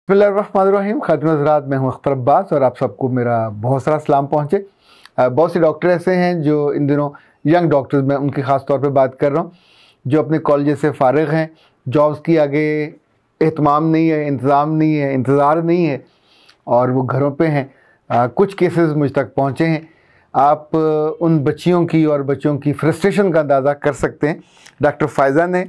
बिस्मिल्लाहिर्रहमानिर्रहीम। खातिन हज़रात, मैं हूं अख्तर अब्बास और आप सबको मेरा बहुत सारा सलाम पहुँचे। बहुत से डॉक्टर ऐसे हैं जो इन दिनों यंग डॉक्टर्स, मैं उनकी ख़ास तौर पे बात कर रहा हूं, जो अपने कॉलेज से फ़ारिग हैं, जॉब्स की आगे एहतमाम नहीं है, इंतज़ाम नहीं है, इंतज़ार नहीं है और वो घरों पे हैं। कुछ केसेस मुझ तक पहुँचे हैं। आप उन बच्चियों की और बच्चों की फ्रस्ट्रेशन का अंदाज़ा कर सकते हैं। डॉक्टर फ़ायज़ा ने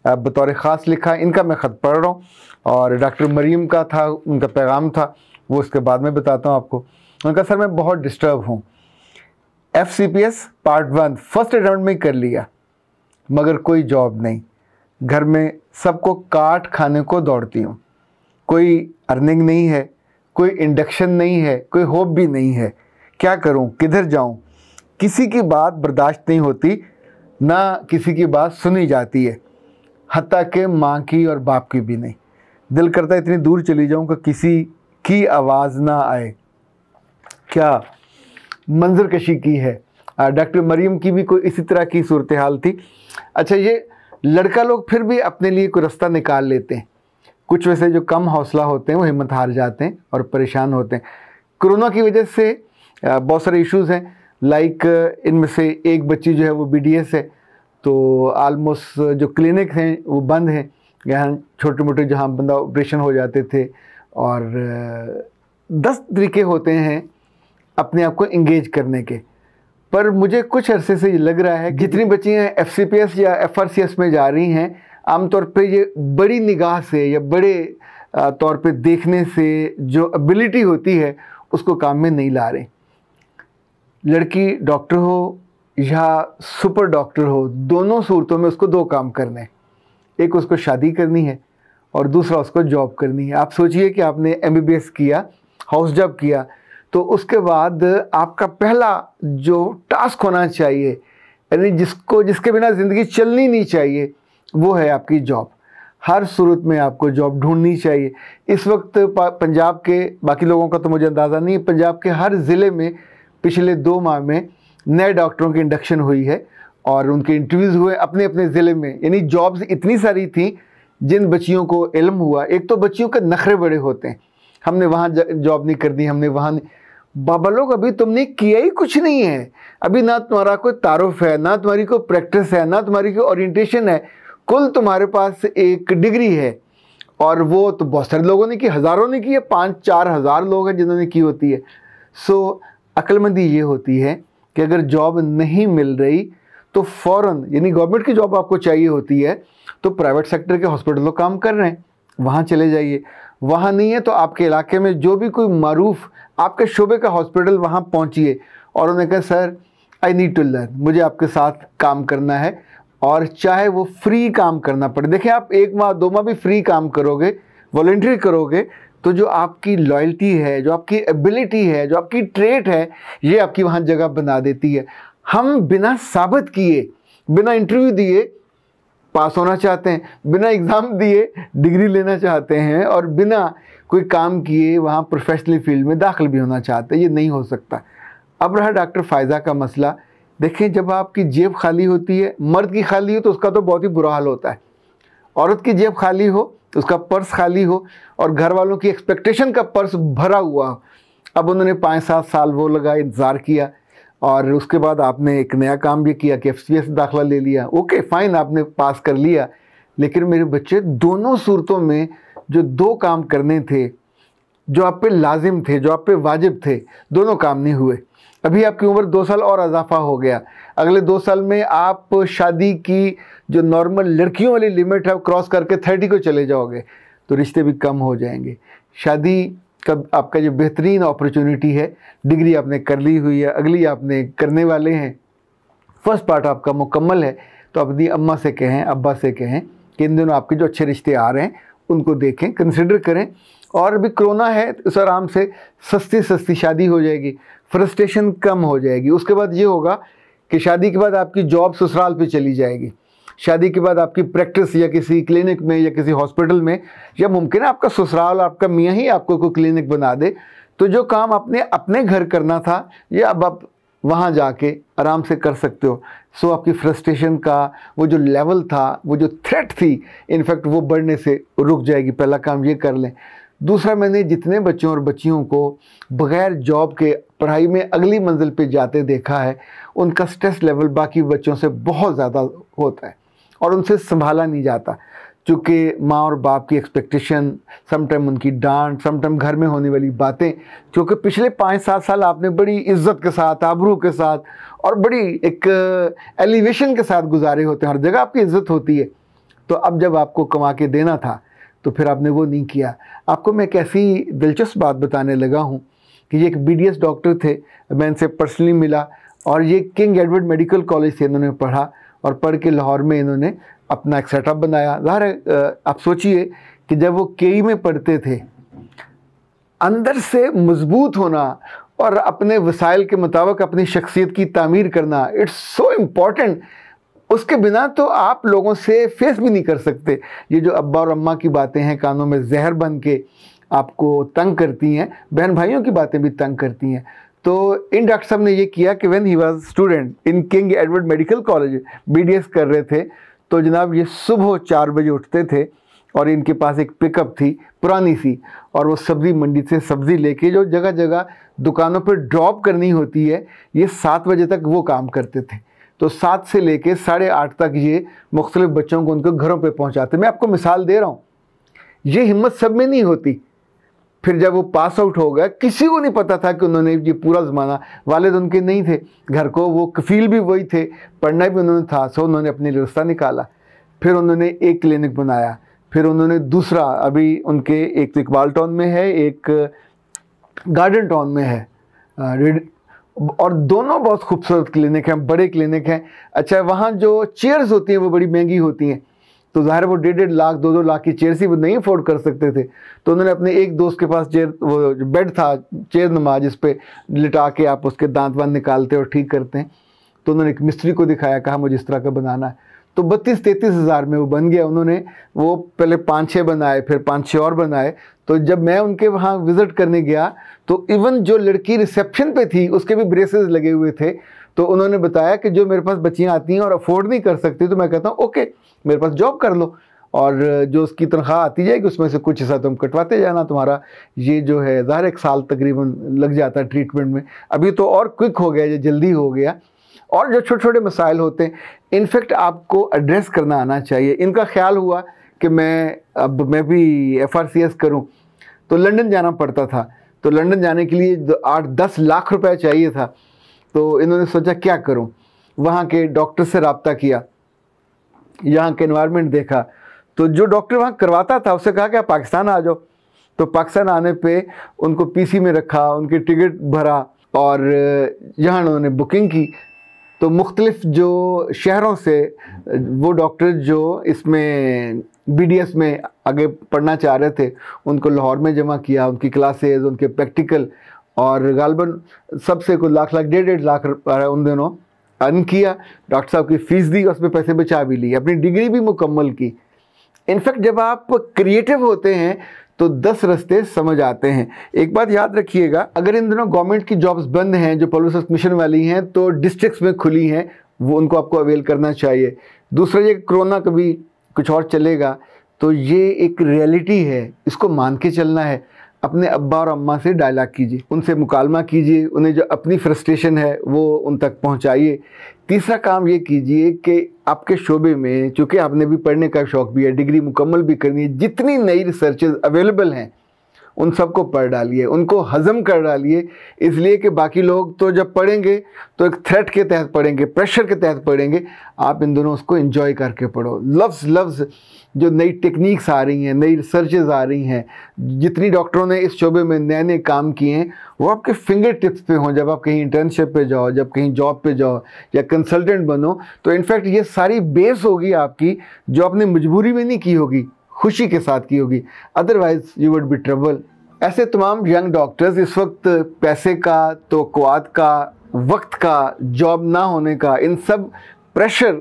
बतौर ख़ास लिखा, इनका मैं ख़त पढ़ रहा हूँ और डॉक्टर मरीम का था, उनका पैगाम था, वो उसके बाद में बताता हूँ आपको। उनका सर मैं बहुत डिस्टर्ब हूँ। FCPS पार्ट 1 फर्स्ट अटेम्प्ट में कर लिया मगर कोई जॉब नहीं। घर में सबको काट खाने को दौड़ती हूँ। कोई अर्निंग नहीं है, कोई इंडक्शन नहीं है, कोई होप भी नहीं है। क्या करूँ, किधर जाऊँ? किसी की बात बर्दाश्त नहीं होती, ना किसी की बात सुनी जाती है, हत्ता के माँ की और बाप की भी नहीं। दिल करता है इतनी दूर चली जाऊँ कि किसी की आवाज़ ना आए। क्या मंजर कशी की है। डॉक्टर मरीम की भी कोई इसी तरह की सूरत हाल थी। अच्छा, ये लड़का लोग फिर भी अपने लिए कोई रास्ता निकाल लेते हैं। कुछ वैसे जो कम हौसला होते हैं वो हिम्मत हार जाते हैं और परेशान होते हैं। कोरोना की वजह से बहुत सारे इश्यूज़ हैं। लाइक इनमें से एक बच्ची जो है वो BDS है, तो आलमोस्ट जो क्लिनिक हैं वो बंद हैं। यहाँ छोटे मोटे जहाँ बंदा ऑपरेशन हो जाते थे और 10 तरीके होते हैं अपने आप को इंगेज करने के। पर मुझे कुछ अरसे से ये लग रहा है जितनी बच्चियाँ FCPS या FRCS में जा रही हैं, आमतौर पे ये बड़ी निगाह से या बड़े तौर पे देखने से जो एबिलिटी होती है उसको काम में नहीं ला रहे। लड़की डॉक्टर हो या सुपर डॉक्टर हो, दोनों सूरतों में उसको 2 काम करने हैं। एक, उसको शादी करनी है और दूसरा उसको जॉब करनी है। आप सोचिए कि आपने MBBS किया, हाउस जॉब किया, तो उसके बाद आपका पहला जो टास्क होना चाहिए, यानी जिसके बिना ज़िंदगी चलनी नहीं चाहिए, वो है आपकी जॉब। हर सूरत में आपको जॉब ढूंढनी चाहिए। इस वक्त पंजाब के, बाकी लोगों का तो मुझे अंदाज़ा नहीं है, पंजाब के हर ज़िले में पिछले 2 माह में नए डॉक्टरों की इंडक्शन हुई है और उनके इंटरव्यूज़ हुए अपने अपने ज़िले में। यानी जॉब्स इतनी सारी थी जिन बच्चियों को इल्म हुआ। एक तो बच्चियों के नखरे बड़े होते हैं, हमने वहाँ जॉब नहीं कर दी, हमने वहाँ नहीं। बाबा लोग, अभी तुमने किया ही कुछ नहीं है। अभी ना तुम्हारा कोई तारुफ है, ना तुम्हारी कोई प्रैक्टिस है, ना तुम्हारी कोई ओरिएंटेशन है। कुल तुम्हारे पास एक डिग्री है और वो तो बहुत सारे लोगों ने की, हज़ारों ने की है, 5-4 हज़ार लोग हैं जिन्होंने की होती है। सो अक्लमंदी ये होती है कि अगर जॉब नहीं मिल रही तो फ़ौरन, यानी गवर्नमेंट की जॉब आपको चाहिए होती है तो प्राइवेट सेक्टर के हॉस्पिटलों काम कर रहे हैं, वहाँ चले जाइए। वहाँ नहीं है तो आपके इलाके में जो भी कोई मारूफ आपके शोबे का हॉस्पिटल, वहाँ पहुँचिए और उन्हें कहा, sir I need to learn, मुझे आपके साथ काम करना है, और चाहे वो फ्री काम करना पड़े। देखिए, आप 1 माह 2 माह भी फ्री काम करोगे, वॉलंटरी करोगे, तो जो आपकी लॉयल्टी है, जो आपकी एबिलिटी है, जो आपकी ट्रेट है, ये आपकी वहाँ जगह बना देती है। हम बिना साबित किए, बिना इंटरव्यू दिए पास होना चाहते हैं, बिना एग्ज़ाम दिए डिग्री लेना चाहते हैं और बिना कोई काम किए वहाँ प्रोफेशनल फील्ड में दाखिल भी होना चाहते हैं। ये नहीं हो सकता। अब रहा डॉक्टर फ़ायज़ा का मसला। देखें, जब आपकी जेब खाली होती है, मर्द की खाली हो तो उसका तो बहुत ही बुरा हाल होता है। औरत की जेब खाली हो, उसका पर्स खाली हो और घर वालों की एक्सपेक्टेशन का पर्स भरा हुआ हो। अब उन्होंने 5-7 साल वो लगा, इंतज़ार किया और उसके बाद आपने एक नया काम भी किया कि FCPS दाखिला ले लिया। ओके फ़ाइन, आपने पास कर लिया, लेकिन मेरे बच्चे, दोनों सूरतों में जो 2 काम करने थे, जो आप पे लाजिम थे, जो आप पे वाजिब थे, दोनों काम नहीं हुए। अभी आपकी उम्र 2 साल और इजाफा हो गया। अगले 2 साल में आप शादी की जो नॉर्मल लड़कियों वाली लिमिट है वो क्रॉस करके 30 को चले जाओगे तो रिश्ते भी कम हो जाएंगे। शादी का आपका जो बेहतरीन अपॉर्चुनिटी है, डिग्री आपने कर ली हुई है, अगली आपने करने वाले हैं, फर्स्ट पार्ट आपका मुकम्मल है, तो अपनी अम्मा से कहें, अब्बा से कहें कि इन दिनों आपके जो अच्छे रिश्ते आ रहे हैं उनको देखें, कंसिडर करें। और अभी कोरोना है, इस आराम से सस्ती शादी हो जाएगी, फ्रस्ट्रेशन कम हो जाएगी। उसके बाद ये होगा कि शादी के बाद आपकी जॉब ससुराल पे चली जाएगी, शादी के बाद आपकी प्रैक्टिस या किसी क्लिनिक में या किसी हॉस्पिटल में, या मुमकिन है आपका ससुराल, आपका मियाँ ही आपको कोई क्लिनिक बना दे, तो जो काम आपने अपने घर करना था ये अब आप वहाँ जाके आराम से कर सकते हो। सो आपकी फ्रस्ट्रेशन का वो जो लेवल था, वो जो थ्रेट थी, इनफैक्ट वो बढ़ने से रुक जाएगी। पहला काम ये कर लें। दूसरा, मैंने जितने बच्चों और बच्चियों को बग़ैर जॉब के पढ़ाई में अगली मंजिल पे जाते देखा है, उनका स्ट्रेस लेवल बाकी बच्चों से बहुत ज़्यादा होता है और उनसे संभाला नहीं जाता, क्योंकि माँ और बाप की एक्सपेक्टेशन, समटाइम उनकी डांट, समटाइम घर में होने वाली बातें, क्योंकि पिछले 5-7 साल आपने बड़ी इज्जत के साथ, आबरू के साथ और बड़ी एक एलिवेशन के साथ गुजारे होते हैं, हर जगह आपकी इज्जत होती है। तो अब जब आपको कमा के देना था तो फिर आपने वो नहीं किया। आपको मैं एक ऐसी दिलचस्प बात बताने लगा हूँ कि ये एक BDS डॉक्टर थे, मैं इनसे पर्सनली मिला और ये किंग एडवर्ड मेडिकल कॉलेज से इन्होंने पढ़ा और पढ़ के लाहौर में इन्होंने अपना एक सेटअप बनाया। ज़ाहिर है आप सोचिए कि जब वो KE में पढ़ते थे, अंदर से मजबूत होना और अपने वसाइल के मुताबिक अपनी शख्सियत की तामीर करना, इट्स सो इम्पॉर्टेंट। उसके बिना तो आप लोगों से फेस भी नहीं कर सकते। ये जो अब्बा और अम्मा की बातें हैं, कानों में जहर बन के आपको तंग करती हैं, बहन भाइयों की बातें भी तंग करती हैं। तो इन डॉक्टर साहब ने ये किया कि when he was student in king Edward medical college, BDS कर रहे थे, तो जनाब ये सुबह 4 बजे उठते थे और इनके पास एक पिकअप थी पुरानी सी, और वो सब्ज़ी मंडी से सब्ज़ी लेके जो जगह जगह दुकानों पर ड्रॉप करनी होती है, ये 7 बजे तक वो काम करते थे। तो 7 से लेके 8:30 तक ये मुख्तलिफ बच्चों को उनके घरों पे पहुंचाते। मैं आपको मिसाल दे रहा हूँ, ये हिम्मत सब में नहीं होती। फिर जब वो पास आउट हो गया, किसी को नहीं पता था कि उन्होंने ये पूरा ज़माना, वालिद उनके नहीं थे घर को, वो कफील भी वही थे, पढ़ना भी उन्होंने था, सो उन्होंने अपनी रास्ता निकाला। फिर उन्होंने एक क्लिनिक बनाया, फिर उन्होंने दूसरा, अभी उनके एक तो इकबाल टाउन में है, एक गार्डन टाउन में है, और दोनों बहुत खूबसूरत क्लिनिक हैं, बड़े क्लिनिक हैं। अच्छा, वहाँ जो चेयर्स होती हैं वो बड़ी महंगी होती हैं, तो ज़ाहिर वो 1.5 लाख 2-2 लाख की चेयर से वो नहीं अफोर्ड कर सकते थे। तो उन्होंने अपने एक दोस्त के पास चेयर, वो बेड था चेयर नुमा, जिस पे लिटा के आप उसके दांत वांत निकालते और ठीक करते हैं, तो उन्होंने एक मिस्त्री को दिखाया, कहा मुझे इस तरह का बनाना है। तो 32-33 हज़ार में वो बन गया। उन्होंने वो पहले 5-6 बनाए, फिर 5-6 और बनाए। तो जब मैं उनके वहाँ विज़िट करने गया तो इवन जो लड़की रिसेप्शन पे थी उसके भी ब्रेसेस लगे हुए थे। तो उन्होंने बताया कि जो मेरे पास बच्चियाँ आती हैं और अफोर्ड नहीं कर सकती, तो मैं कहता हूँ ओके, मेरे पास जॉब कर लो और जो उसकी तनख्वाह आती जाएगी उसमें से कुछ हिस्सा तुम कटवाते जाना, तुम्हारा ये जो है ज़ाहिर 1 साल तकरीबन लग जाता है ट्रीटमेंट में। अभी तो और क्विक हो गया, ये जल्दी हो गया। और जो छोटे छोटे मसाइल होते हैं, इनफेक्ट आपको एड्रेस करना आना चाहिए। इनका ख्याल हुआ कि मैं भी FRCS करूं, तो लंदन जाना पड़ता था। तो लंदन जाने के लिए 8-10 लाख रुपए चाहिए था। तो इन्होंने सोचा क्या करूं, वहाँ के डॉक्टर से रब्ता किया, यहाँ के एनवायरनमेंट देखा। तो जो डॉक्टर वहाँ करवाता था उससे कहा कि आप पाकिस्तान आ जाओ। तो पाकिस्तान आने पे उनको PC में रखा, उनकी टिकट भरा और यहाँ उन्होंने बुकिंग की। तो मुख्तलिफ जो शहरों से वो डॉक्टर जो इसमें BDS में आगे पढ़ना चाह रहे थे, उनको लाहौर में जमा किया, उनकी क्लासेस, उनके प्रैक्टिकल, और गालबन सबसे को लाख 1.5 लाख उन दिनों अर्न किया। डॉक्टर साहब की फ़ीस दी, उसमें पैसे बचा भी लिए, अपनी डिग्री भी मुकम्मल की। इनफैक्ट जब आप क्रिएटिव होते हैं तो 10 रास्ते समझ आते हैं। एक बात याद रखिएगा, अगर इन दिनों गवर्नमेंट की जॉब्स बंद हैं जो पब्लिक मिशन वाली हैं, तो डिस्ट्रिक्ट्स में खुली हैं, वो उनको आपको अवेल करना चाहिए। दूसरा, ये कोरोना कभी कुछ और चलेगा, तो ये एक रियलिटी है, इसको मान के चलना है। अपने अब्बा और अम्मा से डायलॉग कीजिए, उनसे मुकालमा कीजिए, उन्हें जो अपनी फ्रस्ट्रेशन है वो उन तक पहुंचाइए। तीसरा काम ये कीजिए कि आपके शोबे में, चूँकि आपने भी पढ़ने का शौक़ भी है, डिग्री मुकम्मल भी करनी है, जितनी नई रिसर्चेज अवेलेबल हैं उन सबको पढ़ डालिए, उनको हज़म कर डालिए। इसलिए कि बाकी लोग तो जब पढ़ेंगे तो एक थ्रेट के तहत पढ़ेंगे, प्रेशर के तहत पढ़ेंगे। आप इन दोनों उसको एंजॉय करके पढ़ो। लफ्ज़ जो नई टेक्निक्स आ रही हैं, नई रिसर्चेज आ रही हैं, जितनी डॉक्टरों ने इस शोबे में नए नए काम किए हैं, वो आपके फिंगर टिप्स पे हों। जब आप कहीं इंटर्नशिप पे जाओ, जब कहीं जॉब पे जाओ या कंसल्टेंट बनो, तो इनफैक्ट ये सारी बेस होगी आपकी, जो आपने मजबूरी में नहीं की होगी, खुशी के साथ की होगी। Otherwise you would be trouble. ऐसे तमाम यंग डॉक्टर्स इस वक्त पैसे का, तवक्कुआत का, वक्त का, जॉब ना होने का, इन सब प्रेशर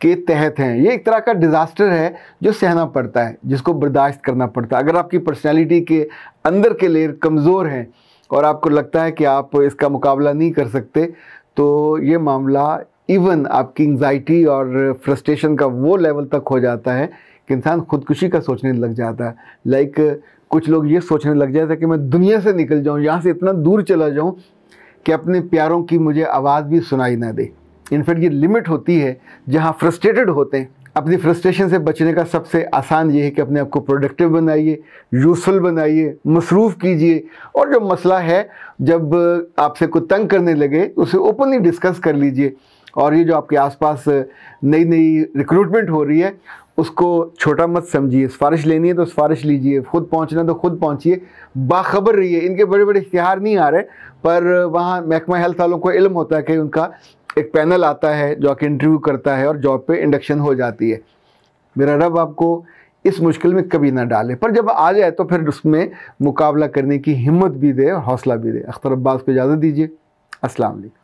के तहत हैं। ये एक तरह का डिज़ास्टर है जो सहना पड़ता है, जिसको बर्दाश्त करना पड़ता है। अगर आपकी पर्सनैलिटी के अंदर के लेयर कमज़ोर हैं और आपको लगता है कि आप इसका मुकाबला नहीं कर सकते, तो ये मामला इवन आपकी एंग्जाइटी और फ्रस्ट्रेशन का वो लेवल तक हो जाता है कि इंसान खुदकुशी का सोचने लग जाता है। लाइक कुछ लोग ये सोचने लग जाते हैं कि मैं दुनिया से निकल जाऊं, यहाँ से इतना दूर चला जाऊं कि अपने प्यारों की मुझे आवाज़ भी सुनाई ना दे। इनफैक्ट ये लिमिट होती है जहाँ फ्रस्ट्रेटेड होते हैं। अपनी फ्रस्ट्रेशन से बचने का सबसे आसान ये है कि अपने आप को प्रोडक्टिव बनाइए, यूजफुल बनाइए, मसरूफ़ कीजिए, और जो मसला है जब आपसे कोई तंग करने लगे उसे ओपनली डिस्कस कर लीजिए। और ये जो आपके आसपास नई नई रिक्रूटमेंट हो रही है उसको छोटा मत समझिए। सिफारिश लेनी है तो सिफारिश लीजिए, खुद पहुंचना तो खुद पहुंचिए, बाखबर रहिए। इनके बड़े बड़े इश्तिहार नहीं आ रहे, पर वहाँ महकमा हेल्थ वालों को इल्म होता है कि उनका एक पैनल आता है जो आके इंटरव्यू करता है और जॉब पे इंडक्शन हो जाती है। मेरा रब आपको इस मुश्किल में कभी ना डाले, पर जब आ जाए तो फिर उसमें मुकाबला करने की हिम्मत भी दे और हौसला भी दे। अख्तर अब्बास को इजाज़त दीजिए। अस्सलाम वालेकुम।